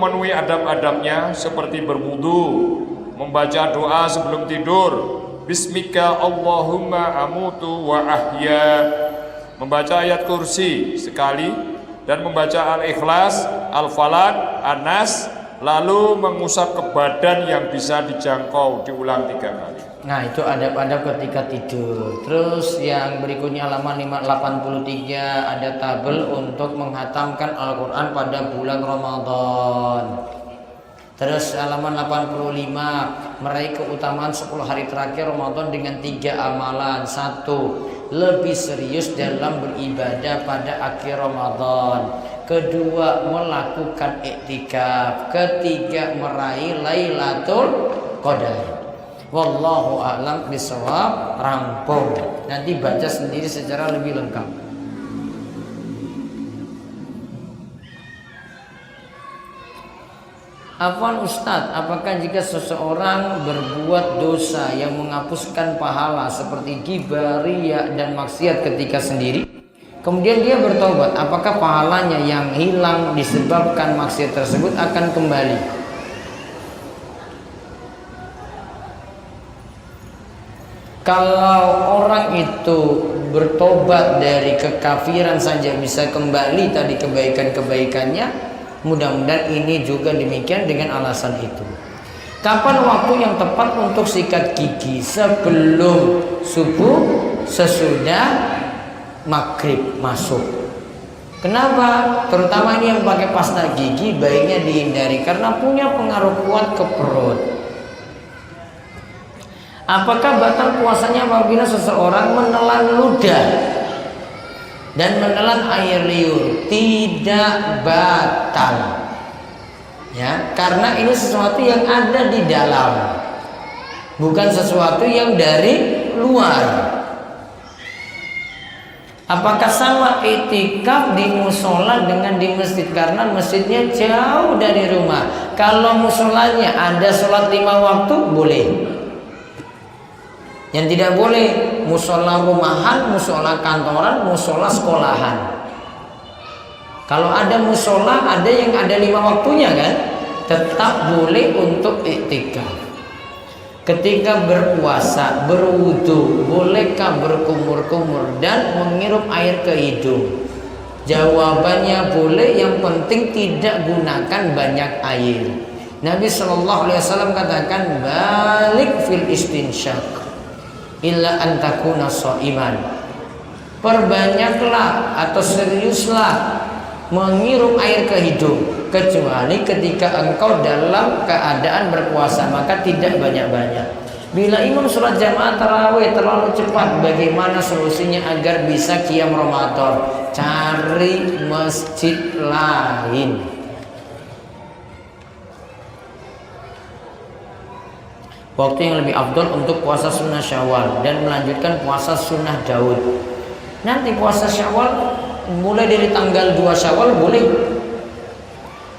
memenuhi adab-adabnya seperti berwudu, membaca doa sebelum tidur, Bismika Allahumma amutu wa ahya, membaca ayat kursi sekali, dan membaca Al-Ikhlas, Al-Falaq, An-Nas, lalu mengusap ke badan yang bisa dijangkau, diulang 3 kali. Nah, itu adab-adab ketika tidur. Terus yang berikutnya halaman 583 ada tabel untuk menghatamkan Al-Quran pada bulan Ramadan. Terus halaman 85 meraih keutamaan 10 hari terakhir Ramadan dengan 3 amalan. 1. Lebih serius dalam beribadah pada akhir Ramadan. 2. Melakukan iktikaf. 3. Meraih Lailatul Qadar. Wallahu a'lam bishawab. Rampung. Nanti baca sendiri secara lebih lengkap. Afwan Ustadz, apakah jika seseorang berbuat dosa yang menghapuskan pahala seperti ghibah, riya, dan maksiat ketika sendiri, kemudian dia bertobat, apakah pahalanya yang hilang disebabkan maksiat tersebut akan kembali? Kalau orang itu bertobat dari kekafiran saja bisa kembali tadi kebaikan-kebaikannya, mudah-mudahan ini juga demikian dengan alasan itu. Kapan waktu yang tepat untuk sikat gigi? Sebelum subuh, sesudah maghrib masuk. Kenapa? Terutama ini yang pakai pasta gigi baiknya dihindari karena punya pengaruh kuat ke perut. Apakah batal puasanya apabila seseorang menelan ludah dan menelan air liur? Tidak batal, ya, karena ini sesuatu yang ada di dalam, bukan sesuatu yang dari luar. Apakah sama iktikaf di musola dengan di masjid? Karena masjidnya jauh dari rumah. Kalau musolanya ada sholat 5 waktu boleh. Yang tidak boleh musola rumahan, musola kantoran, musola sekolahan. Kalau ada musola, ada yang ada 5 waktunya kan, tetap boleh untuk iktikaf. Ketika berpuasa, berwudu, bolehkah berkumur-kumur dan menghirup air ke hidung? Jawabannya boleh, yang penting tidak gunakan banyak air. Nabi SAW katakan balik fil istinsyak illa antakuna so'iman. Perbanyaklah atau seriuslah menghirup air ke hidung, kecuali ketika engkau dalam keadaan berpuasa, maka tidak banyak-banyak. Bila imam sholat jamaah tarawih terlalu cepat, bagaimana solusinya agar bisa qiyam Ramadan? Cari masjid lain. Waktu yang lebih afdol untuk puasa sunnah Syawal dan melanjutkan puasa sunnah Daud. Nanti puasa Syawal mulai dari tanggal 2 Syawal boleh.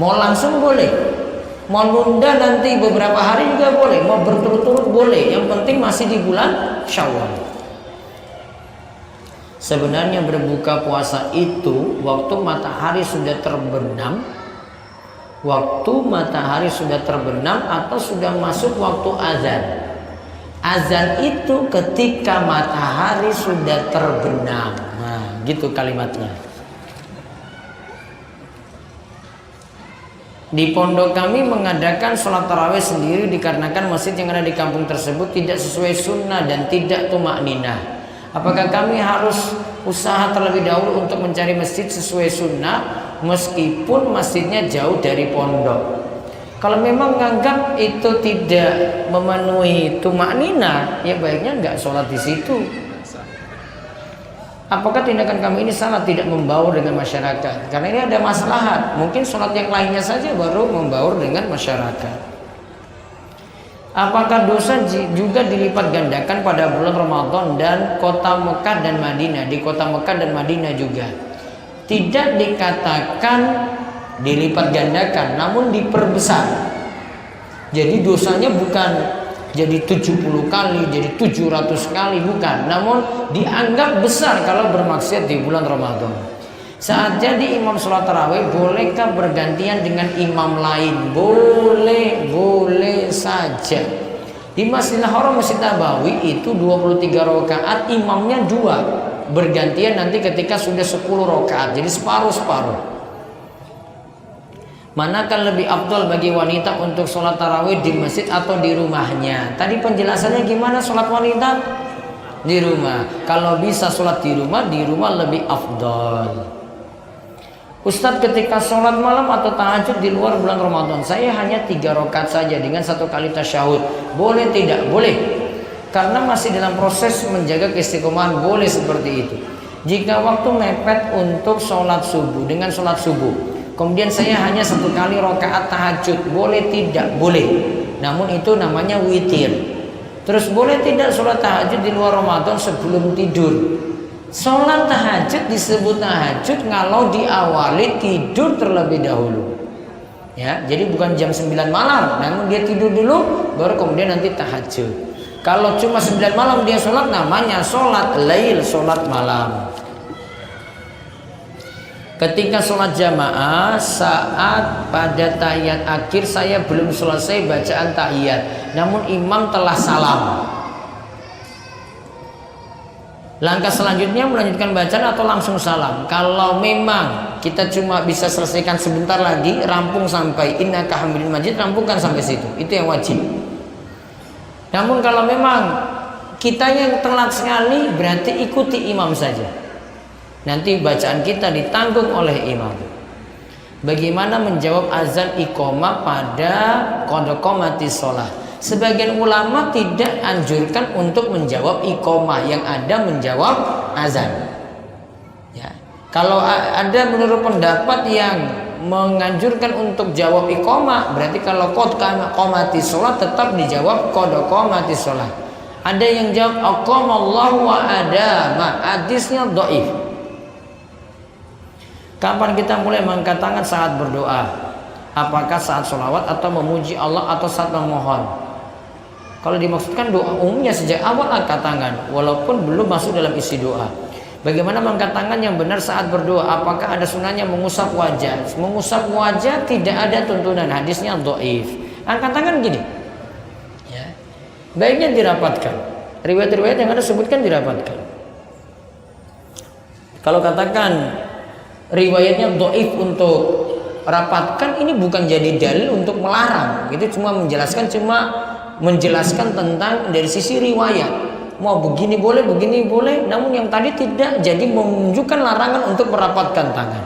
Mau langsung boleh. Mau nunda nanti beberapa hari juga boleh. Mau berturut-turut boleh. Yang penting masih di bulan Syawal. Sebenarnya berbuka puasa itu waktu matahari sudah terbenam, waktu matahari sudah terbenam atau sudah masuk waktu azan. Azan itu ketika matahari sudah terbenam. Nah, gitu kalimatnya. Di pondok kami mengadakan sholat tarawih sendiri dikarenakan masjid yang ada di kampung tersebut tidak sesuai sunnah dan tidak tumak ninah. Apakah kami harus usaha terlebih dahulu untuk mencari masjid sesuai sunnah meskipun masjidnya jauh dari pondok? Kalau memang menganggap itu tidak memenuhi tumak ninah, ya baiknya nggak sholat di situ. Apakah tindakan kami ini salah tidak membaur dengan masyarakat? Karena ini ada maslahat. Mungkin sholat yang lainnya saja baru membaur dengan masyarakat. Apakah dosa juga dilipat gandakan pada bulan Ramadan dan kota Mekah dan Madinah? Di kota Mekah dan Madinah juga tidak dikatakan dilipat gandakan, namun diperbesar. Jadi dosanya bukan jadi 70 kali, jadi 700 kali, bukan. Namun dianggap besar kalau bermaksiat di bulan Ramadan. Saat jadi imam sholat tarawih, bolehkah bergantian dengan imam lain? Boleh, boleh saja. Di Masjidil Haram, Masjid Nabawi itu 23 rakaat, imamnya 2. Bergantian nanti ketika sudah 10 rakaat, jadi separuh-separuh. Manakah lebih afdal bagi wanita untuk sholat tarawih di masjid atau di rumahnya? Tadi penjelasannya gimana sholat wanita? Di rumah. Kalau bisa sholat di rumah lebih afdal. Ustadz, ketika sholat malam atau tahajud di luar bulan Ramadan, saya hanya 3 rakaat saja dengan 1 kali tasyahud. Boleh tidak? Boleh. Karena masih dalam proses menjaga keistiqomahan, boleh seperti itu. Jika waktu mepet untuk sholat subuh dengan sholat subuh, kemudian saya hanya 1 kali rakaat tahajud, boleh tidak? Boleh. Namun itu namanya witir. Terus boleh tidak sholat tahajud di luar Ramadan sebelum tidur? Sholat tahajud disebut tahajud kalau diawali tidur terlebih dahulu. Ya, jadi bukan jam 9 malam, namun dia tidur dulu, baru kemudian nanti tahajud. Kalau cuma 9 malam dia sholat, namanya sholat lail, sholat malam. Ketika sholat jamaah, saat pada tahiyat akhir saya belum selesai bacaan tahiyat, namun imam telah salam. Langkah selanjutnya melanjutkan bacaan atau langsung salam? Kalau memang kita cuma bisa selesaikan sebentar lagi, rampung sampai innaka hamidun majid, rampungkan sampai situ. Itu yang wajib. Namun kalau memang kita yang telat sekali, berarti ikuti imam saja. Nanti bacaan kita ditanggung oleh imam. Bagaimana menjawab azan iqamah pada qad qamatis shalah? Sebagian ulama tidak anjurkan untuk menjawab iqamah, yang ada menjawab azan. Ya. Kalau ada menurut pendapat yang menganjurkan untuk jawab iqamah, berarti kalau qad qamatis shalah tetap dijawab qad qamatis shalah. Ada yang jawab aqamallahu wa adama, hadisnya dhaif. Kapan kita mulai mengangkat tangan saat berdoa? Apakah saat sholawat atau memuji Allah atau saat memohon? Kalau dimaksudkan doa umumnya sejak awal angkat tangan, walaupun belum masuk dalam isi doa. Bagaimana mengangkat tangan yang benar saat berdoa? Apakah ada sunahnya mengusap wajah? Mengusap wajah tidak ada tuntunan, hadisnya dhaif. Angkat tangan gini. Ya. Baiknya dirapatkan. Riwayat-riwayat yang ada sebutkan dirapatkan. Kalau katakan riwayatnya dhaif untuk rapatkan, ini bukan jadi dalil untuk melarang. Itu cuma menjelaskan tentang dari sisi riwayat. Mau begini boleh, namun yang tadi tidak jadi menunjukkan larangan untuk merapatkan tangan.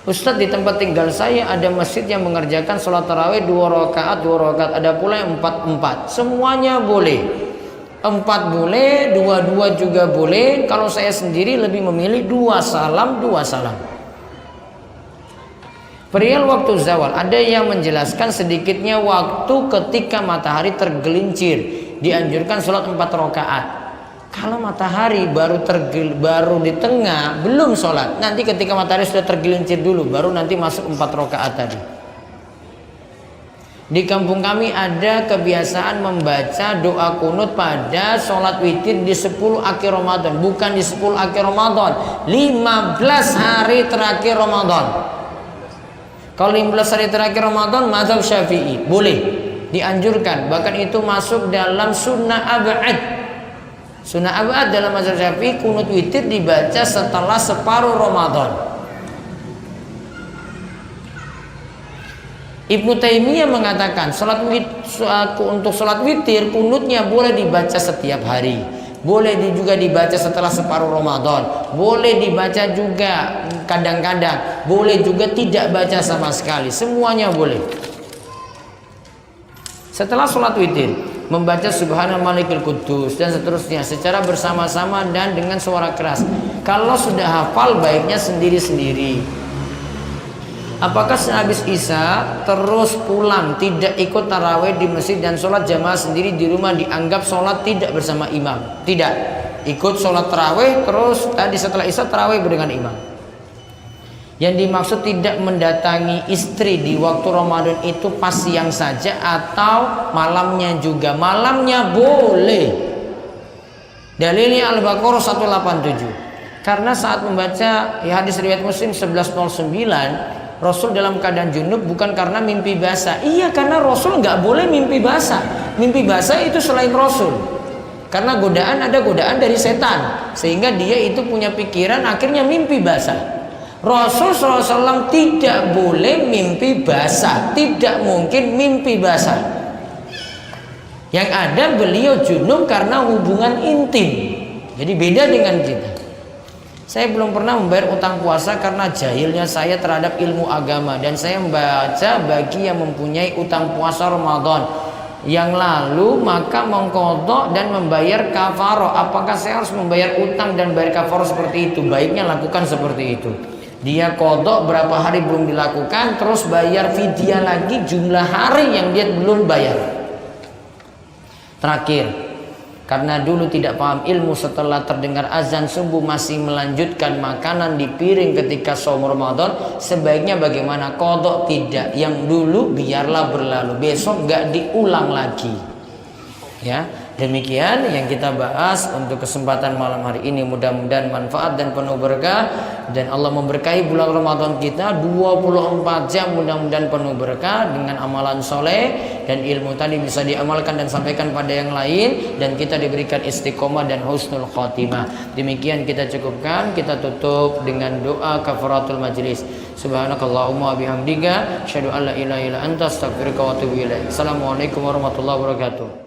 Ustadz, di tempat tinggal saya ada masjid yang mengerjakan sholat tarawih 2 rakaat, ada pula yang 4. Semuanya boleh. 4 boleh, 2 juga boleh. Kalau saya sendiri lebih memilih 2 salam. Perihal waktu zawal, ada yang menjelaskan sedikitnya waktu ketika matahari tergelincir, dianjurkan sholat 4 rakaat. Kalau matahari baru di tengah, belum sholat. Nanti ketika matahari sudah tergelincir dulu, baru nanti masuk 4 rakaat tadi. Di kampung kami ada kebiasaan membaca doa kunut pada sholat witir di 10 akhir Ramadan, bukan di 10 akhir Ramadan, 15 hari terakhir Ramadan. Kalau 15 hari terakhir Ramadan, mazhab Syafi'i boleh, dianjurkan, bahkan itu masuk dalam sunnah ab'ad. Sunnah ab'ad dalam mazhab Syafi'i, kunut witir dibaca setelah separuh Ramadan. Ibnu Taimiyah mengatakan untuk sholat witir kunutnya boleh dibaca setiap hari, boleh juga dibaca setelah separuh Ramadan, boleh dibaca juga kadang-kadang, boleh juga tidak baca sama sekali, semuanya boleh. Setelah sholat witir membaca Subhana Malikil Quddus dan seterusnya secara bersama-sama dan dengan suara keras. Kalau sudah hafal, baiknya sendiri-sendiri. Apakah sehabis Isya terus pulang, tidak ikut tarawih di masjid dan sholat jamaah sendiri di rumah dianggap sholat tidak bersama imam? Tidak, ikut sholat tarawih terus tadi setelah Isya tarawih dengan imam. Yang dimaksud tidak mendatangi istri di waktu Ramadan itu pas siang saja atau malamnya juga? Malamnya boleh. Dalilnya Al-Baqarah 187. Karena saat membaca hadis riwayat Muslim 1109, Rasul dalam keadaan junub bukan karena mimpi basah. Iya, karena Rasul nggak boleh mimpi basah. Mimpi basah itu selain Rasul. Karena ada godaan dari setan, sehingga dia itu punya pikiran akhirnya mimpi basah. Rasul SAW tidak boleh mimpi basah, tidak mungkin mimpi basah. Yang ada beliau junub karena hubungan intim. Jadi beda dengan kita. Saya belum pernah membayar utang puasa karena jahilnya saya terhadap ilmu agama, dan saya membaca bagi yang mempunyai utang puasa Ramadan yang lalu maka mengqadha dan membayar kafaroh. Apakah saya harus membayar utang dan bayar kafaroh seperti itu? Baiknya lakukan seperti itu. Dia qadha berapa hari belum dilakukan, terus bayar fidyah lagi jumlah hari yang dia belum bayar. Terakhir, karena dulu tidak paham ilmu, setelah terdengar azan subuh masih melanjutkan makanan di piring ketika saum Ramadan, sebaiknya bagaimana? Qadha tidak, yang dulu biarlah berlalu, besok gak diulang lagi. Ya, demikian yang kita bahas untuk kesempatan malam hari ini. Mudah-mudahan manfaat dan penuh berkah, dan Allah memberkahi bulan Ramadan kita 24 jam, mudah-mudahan penuh berkah dengan amalan soleh, dan ilmu tadi bisa diamalkan dan sampaikan pada yang lain, dan kita diberikan istiqomah dan husnul khotimah. Demikian kita cukupkan, kita tutup dengan doa kafaratul majlis. Subhanakallahumma bihamdika asyhadu an la ilaha illa anta astaghfiruka wa atubu ilaik. Assalamualaikum warahmatullahi wabarakatuh.